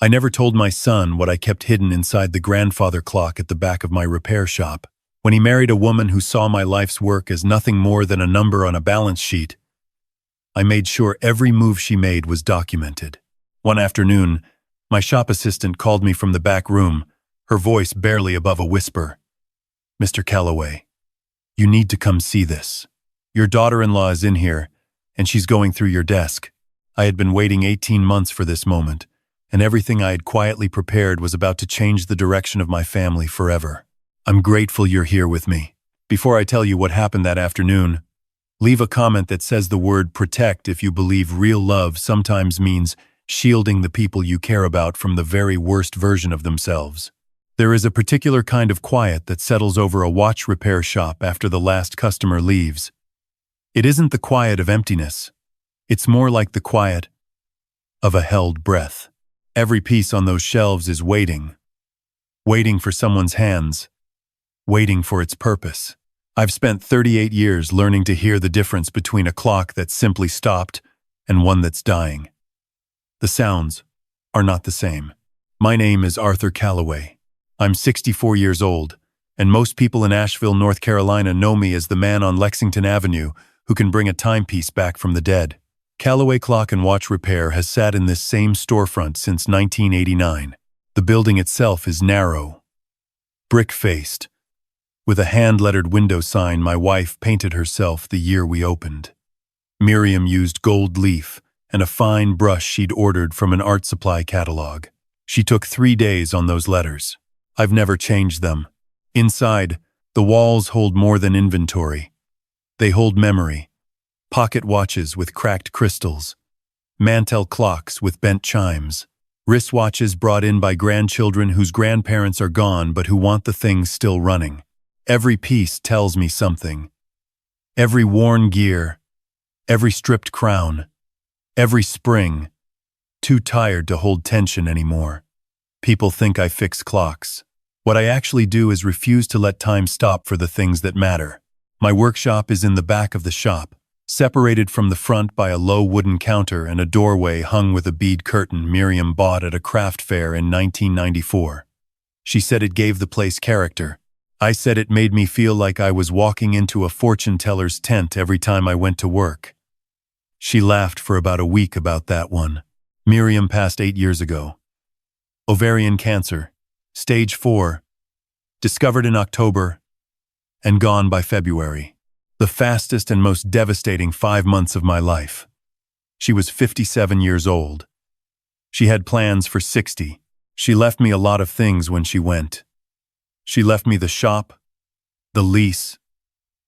I never told my son what I kept hidden inside the grandfather clock at the back of my repair shop. When he married a woman who saw my life's work as nothing more than a number on a balance sheet, I made sure every move she made was documented. One afternoon, my shop assistant called me from the back room, her voice barely above a whisper. "Mr. Calloway, you need to come see this. Your daughter-in-law is in here, and she's going through your desk." I had been waiting 18 months for this moment, and everything I had quietly prepared was about to change the direction of my family forever. I'm grateful you're here with me. Before I tell you what happened that afternoon, leave a comment that says the word protect if you believe real love sometimes means shielding the people you care about from the very worst version of themselves. There is a particular kind of quiet that settles over a watch repair shop after the last customer leaves. It isn't the quiet of emptiness. It's more like the quiet of a held breath. Every piece on those shelves is waiting for someone's hands, waiting for its purpose. I've spent 38 years learning to hear the difference between a clock that's simply stopped and one that's dying. The sounds are not the same. My name is Arthur Calloway. I'm 64 years old, and most people in Asheville, North Carolina know me as the man on Lexington Avenue who can bring a timepiece back from the dead. Calloway Clock and Watch Repair has sat in this same storefront since 1989. The building itself is narrow, brick-faced, with a hand-lettered window sign my wife painted herself the year we opened. Miriam used gold leaf and a fine brush she'd ordered from an art supply catalog. She took 3 days on those letters. I've never changed them. Inside, the walls hold more than inventory. They hold memory. Pocket watches with cracked crystals, mantel clocks with bent chimes, wristwatches brought in by grandchildren whose grandparents are gone but who want the things still running. Every piece tells me something. Every worn gear, every stripped crown, every spring, too tired to hold tension anymore. People think I fix clocks. What I actually do is refuse to let time stop for the things that matter. My workshop is in the back of the shop, separated from the front by a low wooden counter and a doorway hung with a bead curtain Miriam bought at a craft fair in 1994. She said it gave the place character. I said it made me feel like I was walking into a fortune teller's tent every time I went to work. She laughed for about a week about that one. Miriam passed 8 years ago. Ovarian cancer, stage 4, discovered in October, and gone by February. The fastest and most devastating 5 months of my life. She was 57 years old. She had plans for 60. She left me a lot of things when she went. She left me the shop, the lease,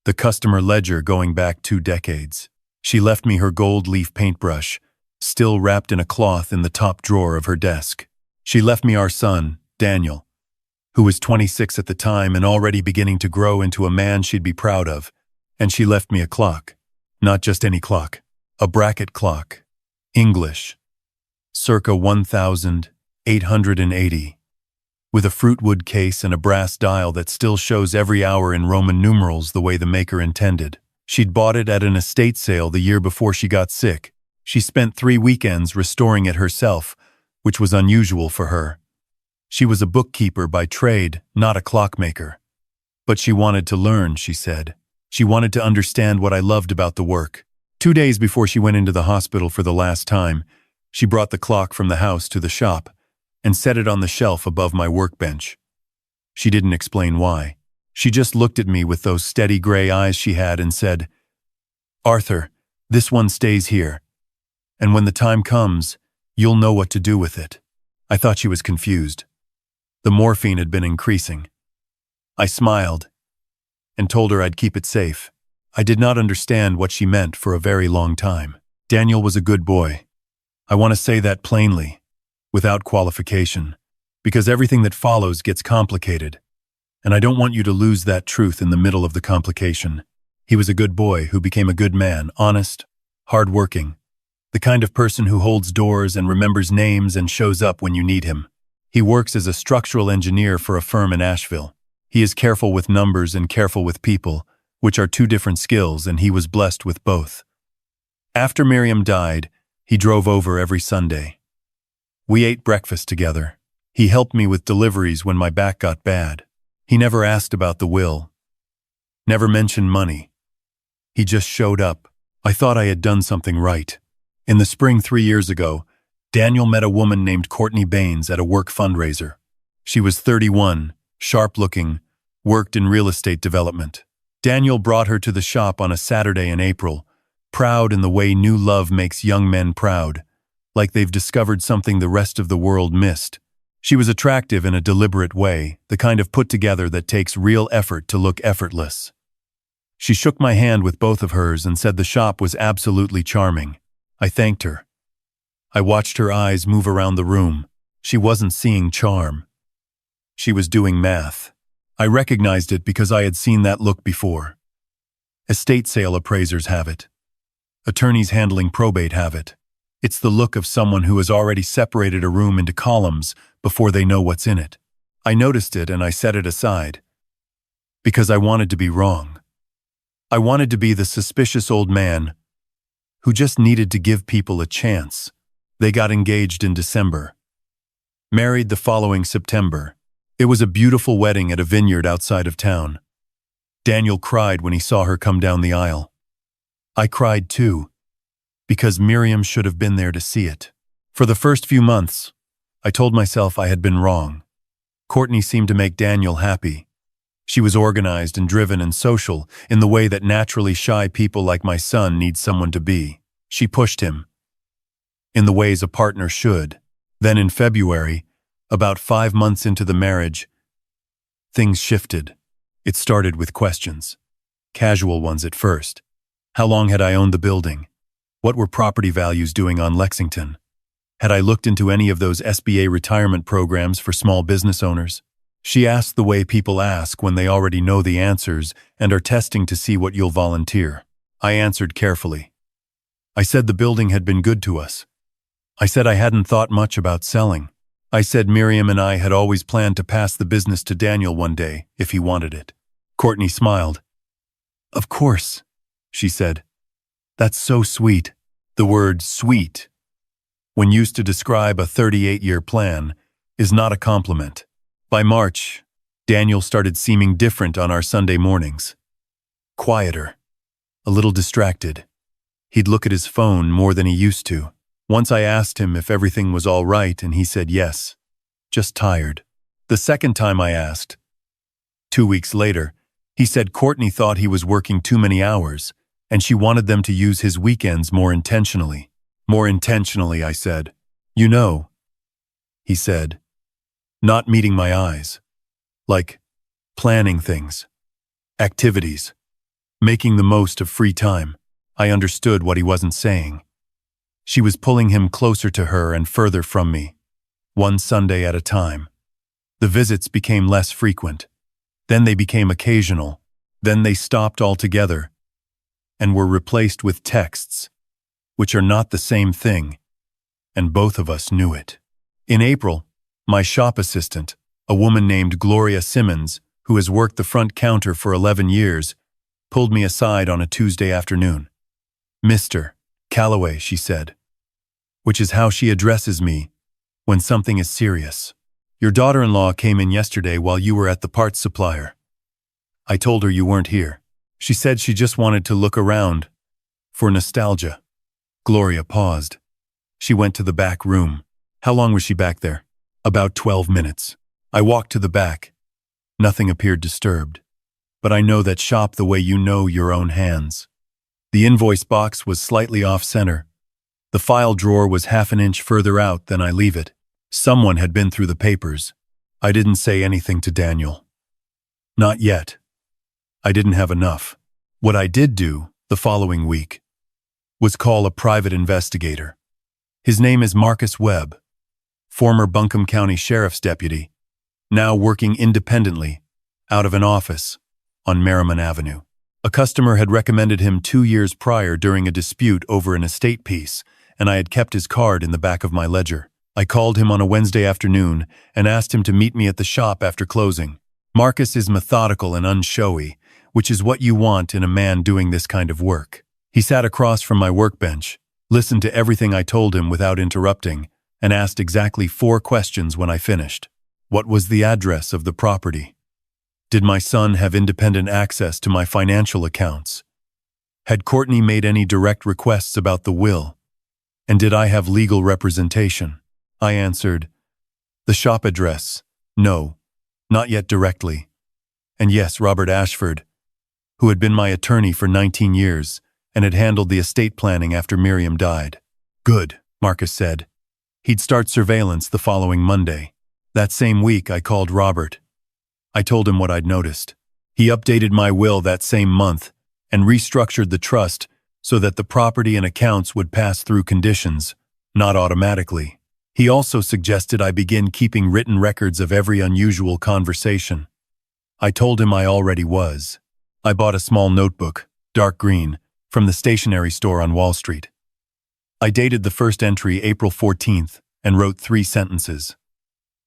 the customer ledger going back 2 decades. She left me her gold leaf paintbrush, still wrapped in a cloth in the top drawer of her desk. She left me our son, Daniel, who was 26 at the time and already beginning to grow into a man she'd be proud of. And she left me a clock. Not just any clock. A bracket clock. English. Circa 1880. With a fruitwood case and a brass dial that still shows every hour in Roman numerals the way the maker intended. She'd bought it at an estate sale the year before she got sick. She spent 3 weekends restoring it herself, which was unusual for her. She was a bookkeeper by trade, not a clockmaker. But she wanted to learn, she said. She wanted to understand what I loved about the work. 2 days before she went into the hospital for the last time, she brought the clock from the house to the shop and set it on the shelf above my workbench. She didn't explain why. She just looked at me with those steady gray eyes she had and said, "Arthur, this one stays here. And when the time comes, you'll know what to do with it." I thought she was confused. The morphine had been increasing. I smiled and told her I'd keep it safe. I did not understand what she meant for a very long time. Daniel was a good boy. I want to say that plainly, without qualification, because everything that follows gets complicated, and I don't want you to lose that truth in the middle of the complication. He was a good boy who became a good man, honest, hard-working, the kind of person who holds doors and remembers names and shows up when you need him. He works as a structural engineer for a firm in Asheville. He is careful with numbers and careful with people, which are 2 different skills, and he was blessed with both. After Miriam died, he drove over every Sunday. We ate breakfast together. He helped me with deliveries when my back got bad. He never asked about the will. Never mentioned money. He just showed up. I thought I had done something right. In the spring 3 years ago, Daniel met a woman named Courtney Baines at a work fundraiser. She was 31, sharp-looking, worked in real estate development. Daniel brought her to the shop on a Saturday in April, proud in the way new love makes young men proud, like they've discovered something the rest of the world missed. She was attractive in a deliberate way, the kind of put-together that takes real effort to look effortless. She shook my hand with both of hers and said the shop was absolutely charming. I thanked her. I watched her eyes move around the room. She wasn't seeing charm. She was doing math. I recognized it because I had seen that look before. Estate sale appraisers have it. Attorneys handling probate have it. It's the look of someone who has already separated a room into columns before they know what's in it. I noticed it and I set it aside. Because I wanted to be wrong. I wanted to be the suspicious old man who just needed to give people a chance. They got engaged in December. Married the following September. It was a beautiful wedding at a vineyard outside of town. Daniel cried when he saw her come down the aisle. I cried too, because Miriam should have been there to see it. For the first few months, I told myself I had been wrong. Courtney seemed to make Daniel happy. She was organized and driven and social in the way that naturally shy people like my son need someone to be. She pushed him in the ways a partner should. Then in February, about 5 months into the marriage, things shifted. It started with questions. Casual ones at first. How long had I owned the building? What were property values doing on Lexington? Had I looked into any of those SBA retirement programs for small business owners? She asked the way people ask when they already know the answers and are testing to see what you'll volunteer. I answered carefully. I said the building had been good to us. I said I hadn't thought much about selling. I said Miriam and I had always planned to pass the business to Daniel one day, if he wanted it. Courtney smiled. Of course, she said. That's so sweet. The word sweet, when used to describe a 38-year plan, is not a compliment. By March, Daniel started seeming different on our Sunday mornings. Quieter. A little distracted. He'd look at his phone more than he used to. Once I asked him if everything was all right and he said yes. Just tired. The second time I asked, 2 weeks later, he said Courtney thought he was working too many hours and she wanted them to use his weekends more intentionally. More intentionally, I said. You know, he said, not meeting my eyes. Like planning things, activities, making the most of free time. I understood what he wasn't saying. She was pulling him closer to her and further from me, one Sunday at a time. The visits became less frequent. Then they became occasional. Then they stopped altogether and were replaced with texts, which are not the same thing, and both of us knew it. In April, my shop assistant, a woman named Gloria Simmons, who has worked the front counter for 11 years, pulled me aside on a Tuesday afternoon. Mr. Calloway, she said, which is how she addresses me when something is serious. Your daughter-in-law came in yesterday while you were at the parts supplier. I told her you weren't here. She said she just wanted to look around for nostalgia. Gloria paused. She went to the back room. How long was she back there? About 12 minutes. I walked to the back. Nothing appeared disturbed. But I know that shop the way you know your own hands. The invoice box was slightly off-center. The file drawer was half an inch further out than I leave it. Someone had been through the papers. I didn't say anything to Daniel. Not yet. I didn't have enough. What I did do, the following week, was call a private investigator. His name is Marcus Webb, former Buncombe County Sheriff's deputy, now working independently out of an office on Merriman Avenue. A customer had recommended him 2 years prior during a dispute over an estate piece, and I had kept his card in the back of my ledger. I called him on a Wednesday afternoon and asked him to meet me at the shop after closing. Marcus is methodical and unshowy, which is what you want in a man doing this kind of work. He sat across from my workbench, listened to everything I told him without interrupting, and asked exactly 4 questions when I finished. What was the address of the property? Did my son have independent access to my financial accounts? Had Courtney made any direct requests about the will? And did I have legal representation? I answered, the shop address, no, not yet directly. And yes, Robert Ashford, who had been my attorney for 19 years and had handled the estate planning after Miriam died. Good, Marcus said. He'd start surveillance the following Monday. That same week, I called Robert. I told him what I'd noticed. He updated my will that same month and restructured the trust so that the property and accounts would pass through conditions, not automatically. He also suggested I begin keeping written records of every unusual conversation. I told him I already was. I bought a small notebook, dark green, from the stationery store on Wall Street. I dated the first entry April 14th and wrote 3 sentences.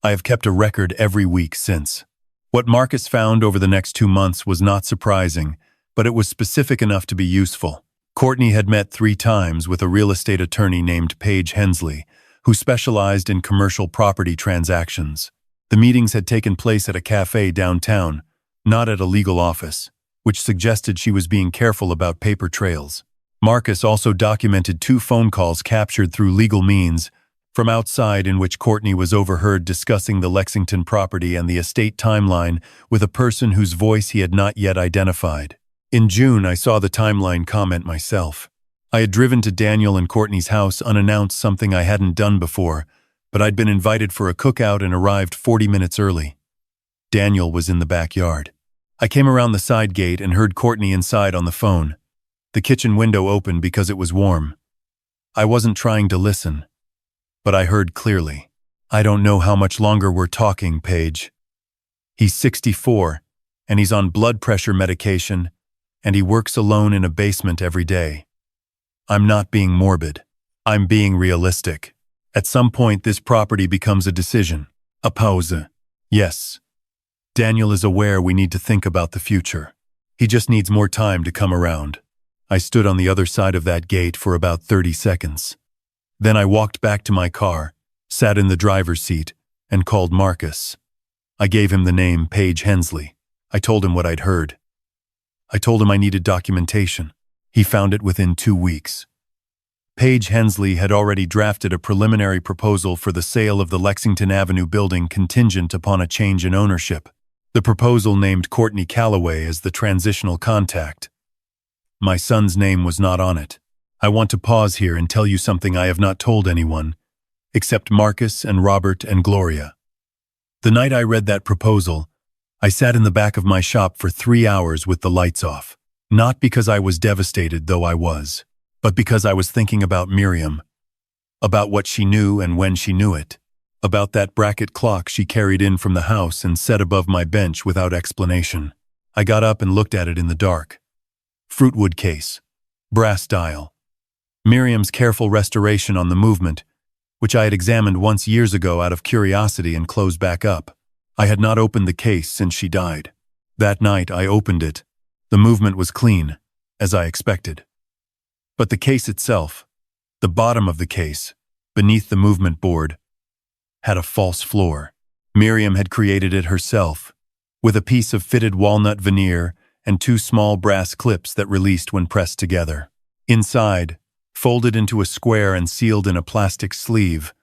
I have kept a record every week since. What Marcus found over the next 2 months was not surprising, but it was specific enough to be useful. Courtney had met 3 times with a real estate attorney named Paige Hensley, who specialized in commercial property transactions. The meetings had taken place at a cafe downtown, not at a legal office, which suggested she was being careful about paper trails. Marcus also documented 2 phone calls captured through legal means from outside in which Courtney was overheard discussing the Lexington property and the estate timeline with a person whose voice he had not yet identified. In June, I saw the timeline comment myself. I had driven to Daniel and Courtney's house unannounced, something I hadn't done before, but I'd been invited for a cookout and arrived 40 minutes early. Daniel was in the backyard. I came around the side gate and heard Courtney inside on the phone. The kitchen window opened because it was warm. I wasn't trying to listen, but I heard clearly. I don't know how much longer we're talking, Paige. He's 64, and he's on blood pressure medication, and he works alone in a basement every day. I'm not being morbid. I'm being realistic. At some point, this property becomes a decision. A pause. Yes. Daniel is aware we need to think about the future. He just needs more time to come around. I stood on the other side of that gate for about 30 seconds. Then I walked back to my car, sat in the driver's seat, and called Marcus. I gave him the name Paige Hensley. I told him what I'd heard. I told him I needed documentation. He found it within 2 weeks. Paige Hensley had already drafted a preliminary proposal for the sale of the Lexington Avenue building contingent upon a change in ownership. The proposal named Courtney Calloway as the transitional contact. My son's name was not on it. I want to pause here and tell you something I have not told anyone, except Marcus and Robert and Gloria. The night I read that proposal, I sat in the back of my shop for 3 hours with the lights off. Not because I was devastated, though I was, but because I was thinking about Miriam, about what she knew and when she knew it, about that bracket clock she carried in from the house and set above my bench without explanation. I got up and looked at it in the dark. Fruitwood case, brass dial. Miriam's careful restoration on the movement, which I had examined once years ago out of curiosity and closed back up. I had not opened the case since she died. That night I opened it. The movement was clean, as I expected. But the case itself, the bottom of the case, beneath the movement board, had a false floor. Miriam had created it herself, with a piece of fitted walnut veneer and 2 small brass clips that released when pressed together. Inside, folded into a square and sealed in a plastic sleeve,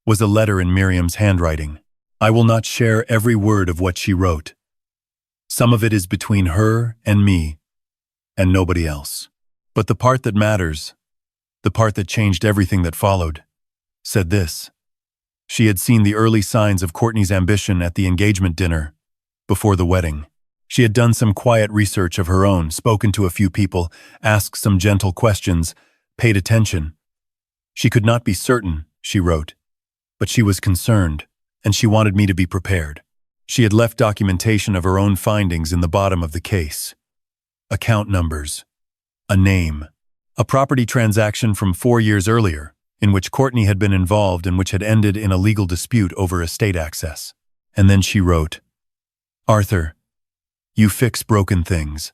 was a letter in Miriam's handwriting. I will not share every word of what she wrote. Some of it is between her and me, and nobody else. But the part that matters, the part that changed everything that followed, said this. She had seen the early signs of Courtney's ambition at the engagement dinner, before the wedding. She had done some quiet research of her own, spoken to a few people, asked some gentle questions, paid attention. She could not be certain, she wrote, but she was concerned, and she wanted me to be prepared. She had left documentation of her own findings in the bottom of the case. Account numbers. A name. A property transaction from 4 years earlier, in which Courtney had been involved and which had ended in a legal dispute over estate access. And then she wrote, Arthur, you fix broken things.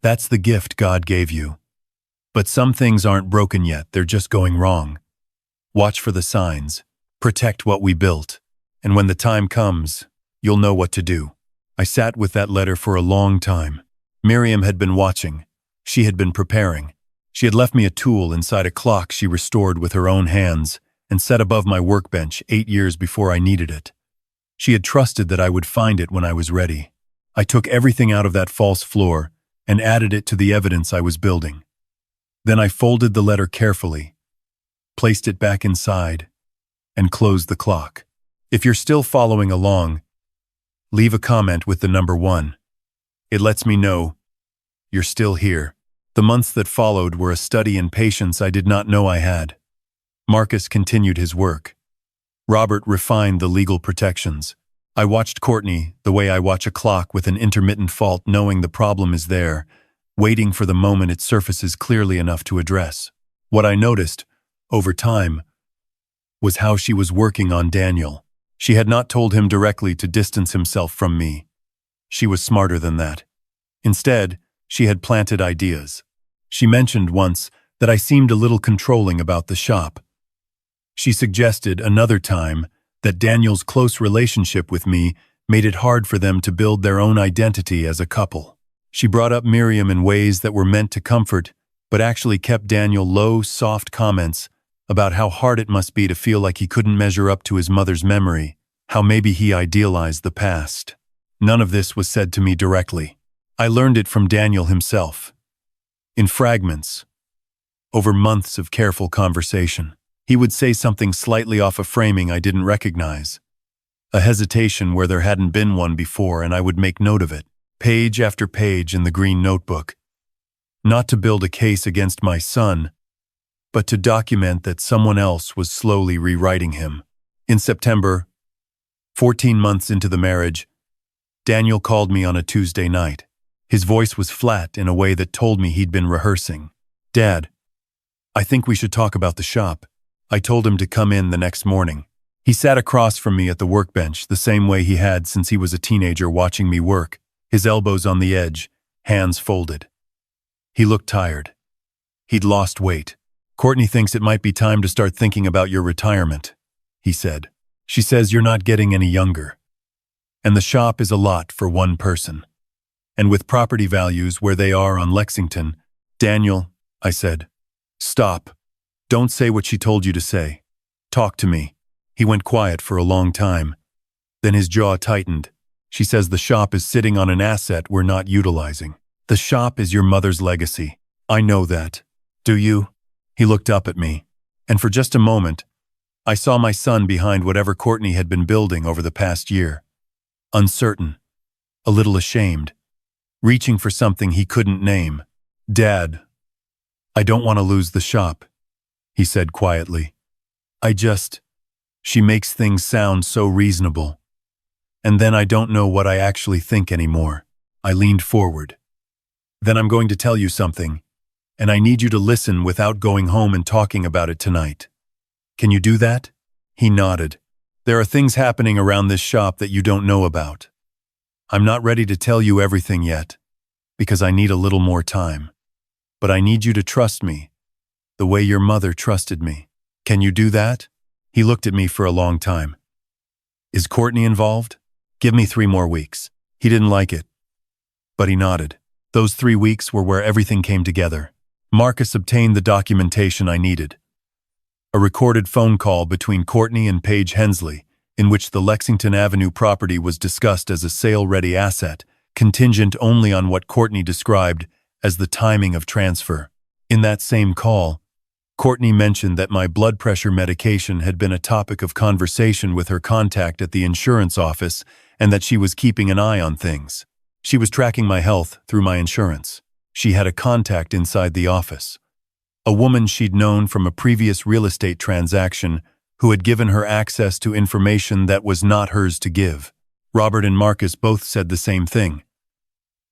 That's the gift God gave you. But some things aren't broken yet, they're just going wrong. Watch for the signs. Protect what we built. And when the time comes, you'll know what to do. I sat with that letter for a long time. Miriam had been watching. She had been preparing. She had left me a tool inside a clock she restored with her own hands and set above my workbench 8 years before I needed it. She had trusted that I would find it when I was ready. I took everything out of that false floor and added it to the evidence I was building. Then I folded the letter carefully, placed it back inside, and closed the clock. If you're still following along, leave a comment with the number 1. It lets me know you're still here. The months that followed were a study in patience I did not know I had. Marcus continued his work. Robert refined the legal protections. I watched Courtney the way I watch a clock with an intermittent fault, knowing the problem is there, waiting for the moment it surfaces clearly enough to address. What I noticed, over time, was how she was working on Daniel. She had not told him directly to distance himself from me. She was smarter than that. Instead, she had planted ideas. She mentioned once that I seemed a little controlling about the shop. She suggested another time that Daniel's close relationship with me made it hard for them to build their own identity as a couple. She brought up Miriam in ways that were meant to comfort, but actually kept Daniel low, soft comments about how hard it must be to feel like he couldn't measure up to his mother's memory, how maybe he idealized the past. None of this was said to me directly. I learned it from Daniel himself. In fragments, over months of careful conversation. He would say something slightly off a framing I didn't recognize, a hesitation where there hadn't been one before, and I would make note of it, page after page in the green notebook. Not to build a case against my son, but to document that someone else was slowly rewriting him. In September, 14 months into the marriage, Daniel called me on a Tuesday night. His voice was flat in a way that told me he'd been rehearsing. "Dad, I think we should talk about the shop." I told him to come in the next morning. He sat across from me at the workbench, the same way he had since he was a teenager, watching me work, his elbows on the edge, hands folded. He looked tired. He'd lost weight. "Courtney thinks it might be time to start thinking about your retirement," he said. "She says you're not getting any younger. And the shop is a lot for one person. And with property values where they are on Lexington." "Daniel," I said, "stop. Don't say what she told you to say. Talk to me." He went quiet for a long time. Then his jaw tightened. "She says the shop is sitting on an asset we're not utilizing. The shop is your mother's legacy. I know that. Do you?" He looked up at me, and for just a moment, I saw my son behind whatever Courtney had been building over the past year. Uncertain, a little ashamed, reaching for something he couldn't name. "Dad, I don't want to lose the shop," he said quietly. She makes things sound so reasonable. And then I don't know what I actually think anymore." I leaned forward. "Then I'm going to tell you something, and I need you to listen without going home and talking about it tonight. Can you do that?" He nodded. "There are things happening around this shop that you don't know about. I'm not ready to tell you everything yet, because I need a little more time. But I need you to trust me, the way your mother trusted me. Can you do that?" He looked at me for a long time. "Is Courtney involved? Give me 3 more weeks." He didn't like it, but he nodded. Those 3 weeks were where everything came together. Marcus obtained the documentation I needed. A recorded phone call between Courtney and Paige Hensley, in which the Lexington Avenue property was discussed as a sale-ready asset, contingent only on what Courtney described as the timing of transfer. In that same call, Courtney mentioned that my blood pressure medication had been a topic of conversation with her contact at the insurance office, and that she was keeping an eye on things. She was tracking my health through my insurance. She had a contact inside the office, a woman she'd known from a previous real estate transaction who had given her access to information that was not hers to give. Robert and Marcus both said the same thing.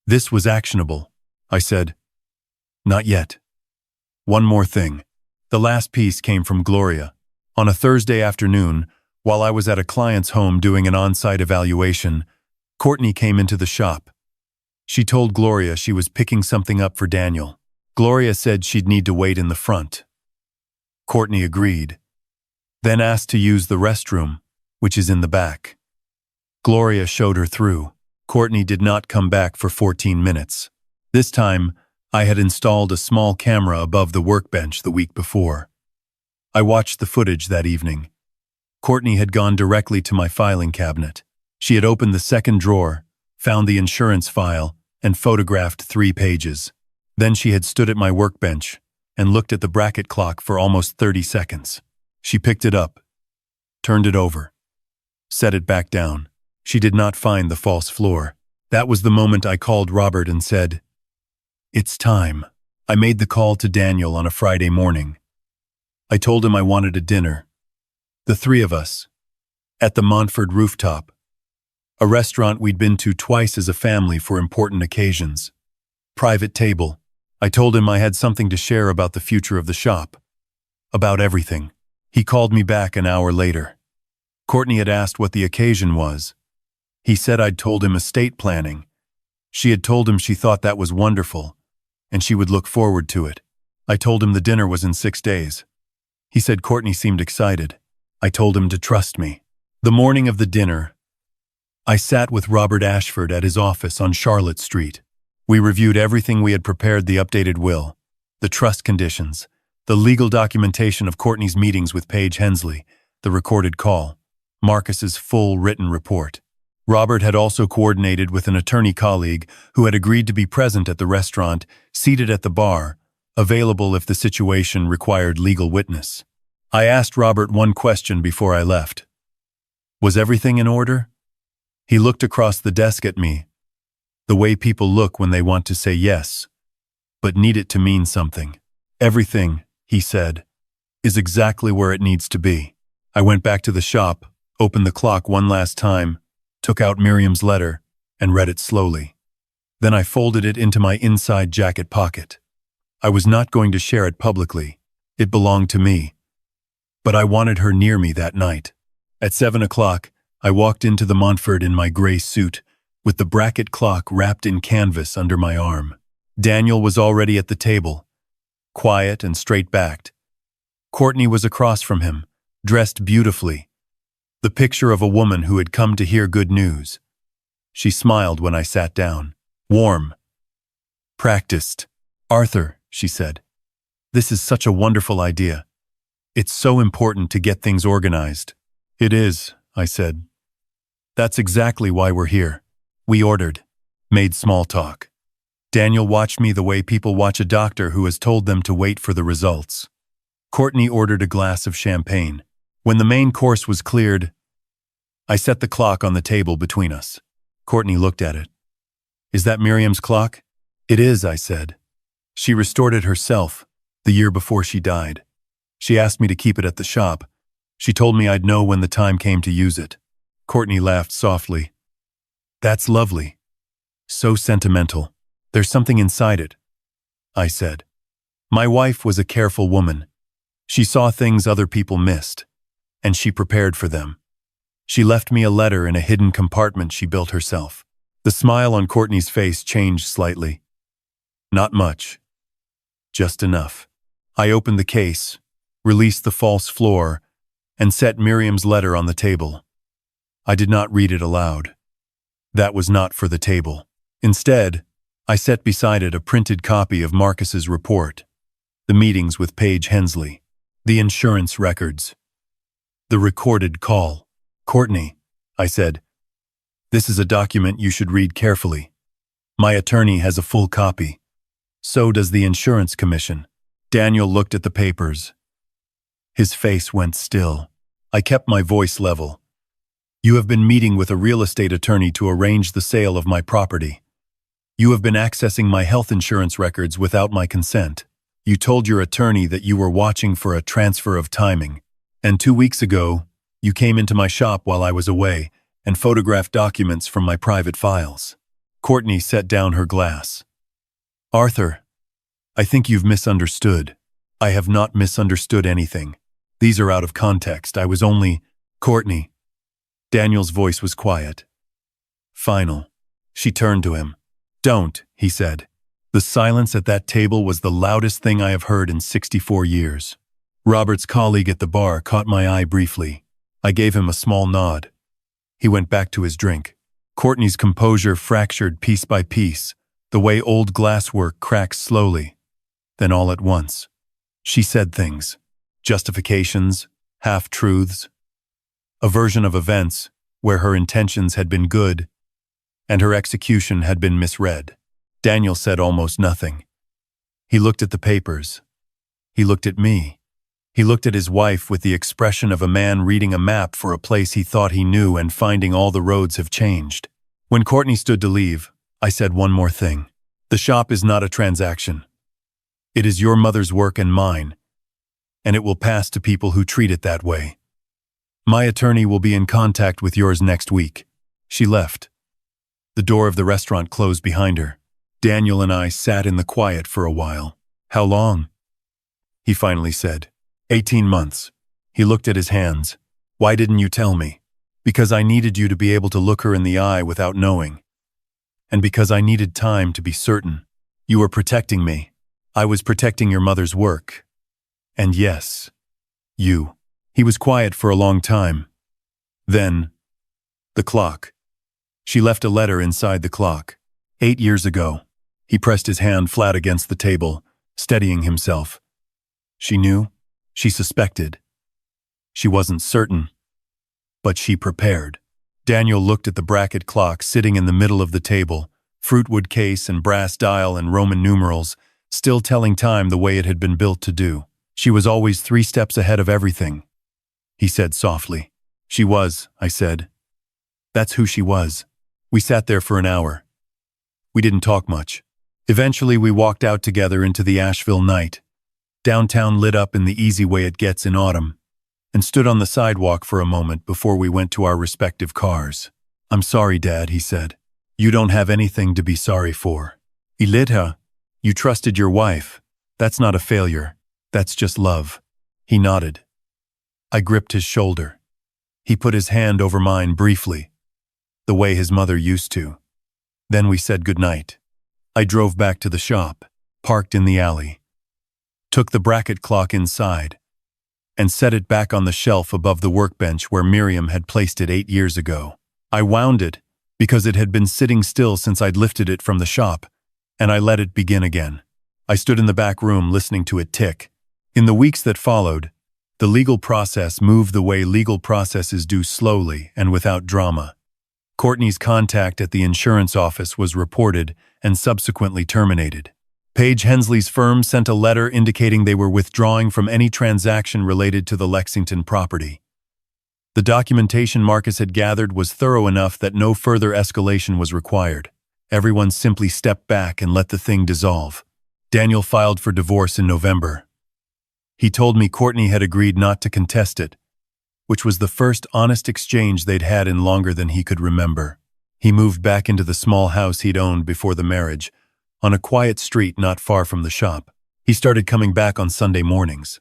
"This was actionable," I said. "Not yet. One more thing." The last piece came from Gloria. On a Thursday afternoon, while I was at a client's home doing an on-site evaluation, Courtney came into the shop. She told Gloria she was picking something up for Daniel. Gloria said she'd need to wait in the front. Courtney agreed. then asked to use the restroom, which is in the back. Gloria showed her through. Courtney did not come back for 14 minutes. This time, I had installed a small camera above the workbench the week before. I watched the footage that evening. Courtney had gone directly to my filing cabinet. She had opened the second drawer, found the insurance file, and photographed 3 pages. Then she had stood at my workbench and looked at the bracket clock for almost 30 seconds. She picked it up, turned it over, set it back down. She did not find the false floor. That was the moment I called Robert and said, "It's time." I made the call to Daniel on a Friday morning. I told him I wanted a dinner. The 3 of us, at the Montford rooftop, a restaurant we'd been to twice as a family for important occasions. Private table. I told him I had something to share about the future of the shop. About everything. He called me back an hour later. Courtney had asked what the occasion was. He said I'd told him estate planning. She had told him she thought that was wonderful, and she would look forward to it. I told him the dinner was in 6 days. He said Courtney seemed excited. I told him to trust me. The morning of the dinner, I sat with Robert Ashford at his office on Charlotte Street. We reviewed everything we had prepared: the updated will, the trust conditions, the legal documentation of Courtney's meetings with Paige Hensley, the recorded call, Marcus's full written report. Robert had also coordinated with an attorney colleague who had agreed to be present at the restaurant, seated at the bar, available if the situation required legal witness. I asked Robert one question before I left. Was everything in order? He looked across the desk at me, the way people look when they want to say yes, but need it to mean something. Everything, he said, is exactly where it needs to be. I went back to the shop, opened the clock one last time, took out Miriam's letter, and read it slowly. Then I folded it into my inside jacket pocket. I was not going to share it publicly. It belonged to me. But I wanted her near me that night. At 7 o'clock, I walked into the Montford in my gray suit, with the bracket clock wrapped in canvas under my arm. Daniel was already at the table, quiet and straight-backed. Courtney was across from him, dressed beautifully, the picture of a woman who had come to hear good news. She smiled when I sat down. Warm. Practiced. "Arthur," she said, "this is such a wonderful idea. It's so important to get things organized." "It is," I said. "That's exactly why we're here." We ordered, made small talk. Daniel watched me the way people watch a doctor who has told them to wait for the results. Courtney ordered a glass of champagne. When the main course was cleared, I set the clock on the table between us. Courtney looked at it. "Is that Miriam's clock?" "It is," I said. "She restored it herself, the year before she died. She asked me to keep it at the shop. She told me I'd know when the time came to use it." Courtney laughed softly. "That's lovely. So sentimental. There's something inside it," I said. "My wife was a careful woman. She saw things other people missed, and she prepared for them. She left me a letter in a hidden compartment she built herself." The smile on Courtney's face changed slightly. "Not much. Just enough." I opened the case, released the false floor, and set Miriam's letter on the table. I did not read it aloud. That was not for the table. Instead, I set beside it a printed copy of Marcus's report, the meetings with Paige Hensley, the insurance records, the recorded call. "Courtney," I said, "this is a document you should read carefully. My attorney has a full copy. So does the insurance commission." Daniel looked at the papers. His face went still. I kept my voice level. "You have been meeting with a real estate attorney to arrange the sale of my property. You have been accessing my health insurance records without my consent. You told your attorney that you were watching for a transfer of timing. And 2 weeks ago, you came into my shop while I was away and photographed documents from my private files." Courtney set down her glass. "Arthur, I think you've misunderstood." "I have not misunderstood anything. These are out of context. I was only—" "Courtney." Daniel's voice was quiet. Final. She turned to him. "Don't," he said. The silence at that table was the loudest thing I have heard in 64 years. Robert's colleague at the bar caught my eye briefly. I gave him a small nod. He went back to his drink. Courtney's composure fractured piece by piece, the way old glasswork cracks slowly. Then all at once, she said things. Justifications, half-truths. A version of events where her intentions had been good and her execution had been misread. Daniel said almost nothing. He looked at the papers. He looked at me. He looked at his wife with the expression of a man reading a map for a place he thought he knew and finding all the roads have changed. When Courtney stood to leave, I said one more thing. The shop is not a transaction. It is your mother's work and mine, and it will pass to people who treat it that way. My attorney will be in contact with yours next week. She left. The door of the restaurant closed behind her. Daniel and I sat in the quiet for a while. How long? He finally said. 18 months. He looked at his hands. Why didn't you tell me? Because I needed you to be able to look her in the eye without knowing. And because I needed time to be certain. You were protecting me. I was protecting your mother's work. And yes, you. He was quiet for a long time. Then, the clock. She left a letter inside the clock. 8 years ago. He pressed his hand flat against the table, steadying himself. She knew. She suspected. She wasn't certain. But she prepared. Daniel looked at the bracket clock sitting in the middle of the table, fruitwood case and brass dial and Roman numerals, still telling time the way it had been built to do. She was always 3 steps ahead of everything. He said softly. She was, I said. That's who she was. We sat there for an hour. We didn't talk much. Eventually we walked out together into the Asheville night. Downtown lit up in the easy way it gets in autumn, and stood on the sidewalk for a moment before we went to our respective cars. I'm sorry, Dad, he said. You don't have anything to be sorry for. Ilitha, you trusted your wife. That's not a failure. That's just love. He nodded. I gripped his shoulder. He put his hand over mine briefly, the way his mother used to. Then we said goodnight. I drove back to the shop, parked in the alley, took the bracket clock inside, and set it back on the shelf above the workbench where Miriam had placed it 8 years ago. I wound it because it had been sitting still since I'd lifted it from the shop, and I let it begin again. I stood in the back room listening to it tick. In the weeks that followed, the legal process moved the way legal processes do, slowly and without drama. Courtney's contact at the insurance office was reported and subsequently terminated. Paige Hensley's firm sent a letter indicating they were withdrawing from any transaction related to the Lexington property. The documentation Marcus had gathered was thorough enough that no further escalation was required. Everyone simply stepped back and let the thing dissolve. Daniel filed for divorce in November. He told me Courtney had agreed not to contest it, which was the first honest exchange they'd had in longer than he could remember. He moved back into the small house he'd owned before the marriage, on a quiet street not far from the shop. He started coming back on Sunday mornings.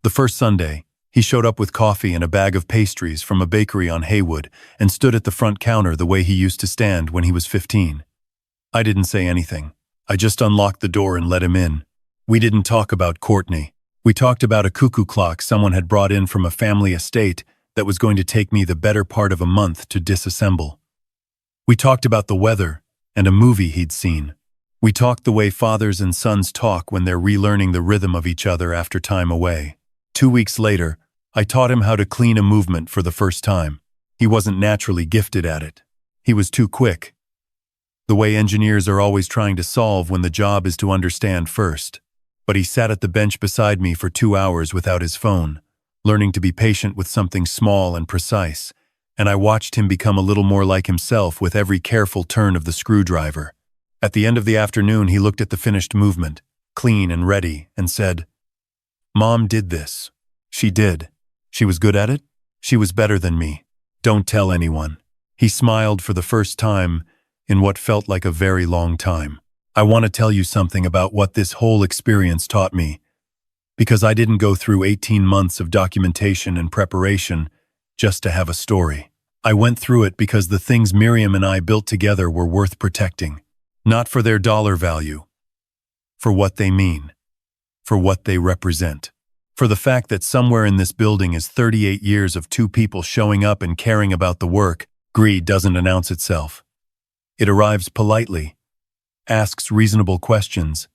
The first Sunday, he showed up with coffee and a bag of pastries from a bakery on Haywood and stood at the front counter the way he used to stand when he was 15. I didn't say anything. I just unlocked the door and let him in. We didn't talk about Courtney. We talked about a cuckoo clock someone had brought in from a family estate that was going to take me the better part of a month to disassemble. We talked about the weather and a movie he'd seen. We talked the way fathers and sons talk when they're relearning the rhythm of each other after time away. 2 weeks later, I taught him how to clean a movement for the first time. He wasn't naturally gifted at it. He was too quick. The way engineers are always trying to solve when the job is to understand first. But he sat at the bench beside me for 2 hours without his phone, learning to be patient with something small and precise, and I watched him become a little more like himself with every careful turn of the screwdriver. At the end of the afternoon, he looked at the finished movement, clean and ready, and said, "Mom did this. She did. She was good at it. She was better than me. Don't tell anyone." He smiled for the first time in what felt like a very long time. I want to tell you something about what this whole experience taught me, because I didn't go through 18 months of documentation and preparation just to have a story. I went through it because the things Miriam and I built together were worth protecting, not for their dollar value, for what they mean, for what they represent. For the fact that somewhere in this building is 38 years of two people showing up and caring about the work, greed doesn't announce itself. It arrives politely, asks reasonable questions,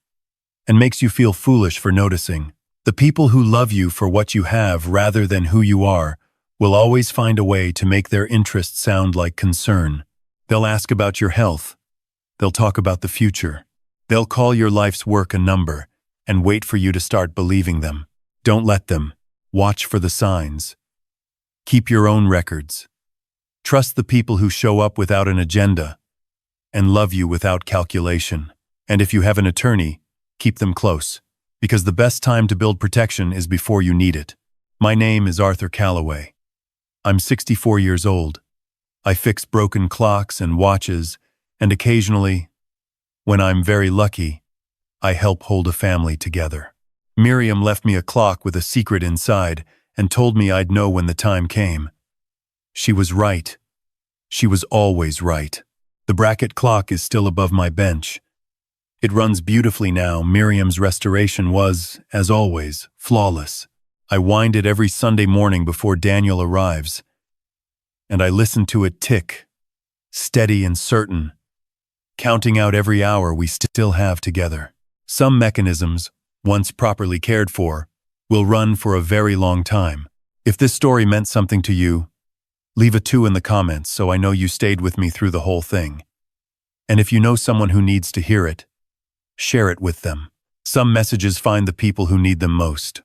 and makes you feel foolish for noticing. The people who love you for what you have rather than who you are will always find a way to make their interests sound like concern. They'll ask about your health. They'll talk about the future. They'll call your life's work a number and wait for you to start believing them. Don't let them. Watch for the signs. Keep your own records. Trust the people who show up without an agenda and love you without calculation. And if you have an attorney, keep them close, because the best time to build protection is before you need it. My name is Arthur Calloway. I'm 64 years old. I fix broken clocks and watches, and occasionally, when I'm very lucky, I help hold a family together. Miriam left me a clock with a secret inside and told me I'd know when the time came. She was right. She was always right. The bracket clock is still above my bench. It runs beautifully now. Miriam's restoration was, as always, flawless. I wind it every Sunday morning before Daniel arrives, and I listen to it tick, steady and certain, counting out every hour we still have together. Some mechanisms, once properly cared for, will run for a very long time. If this story meant something to you, leave a 2 in the comments so I know you stayed with me through the whole thing. And if you know someone who needs to hear it, share it with them. Some messages find the people who need them most.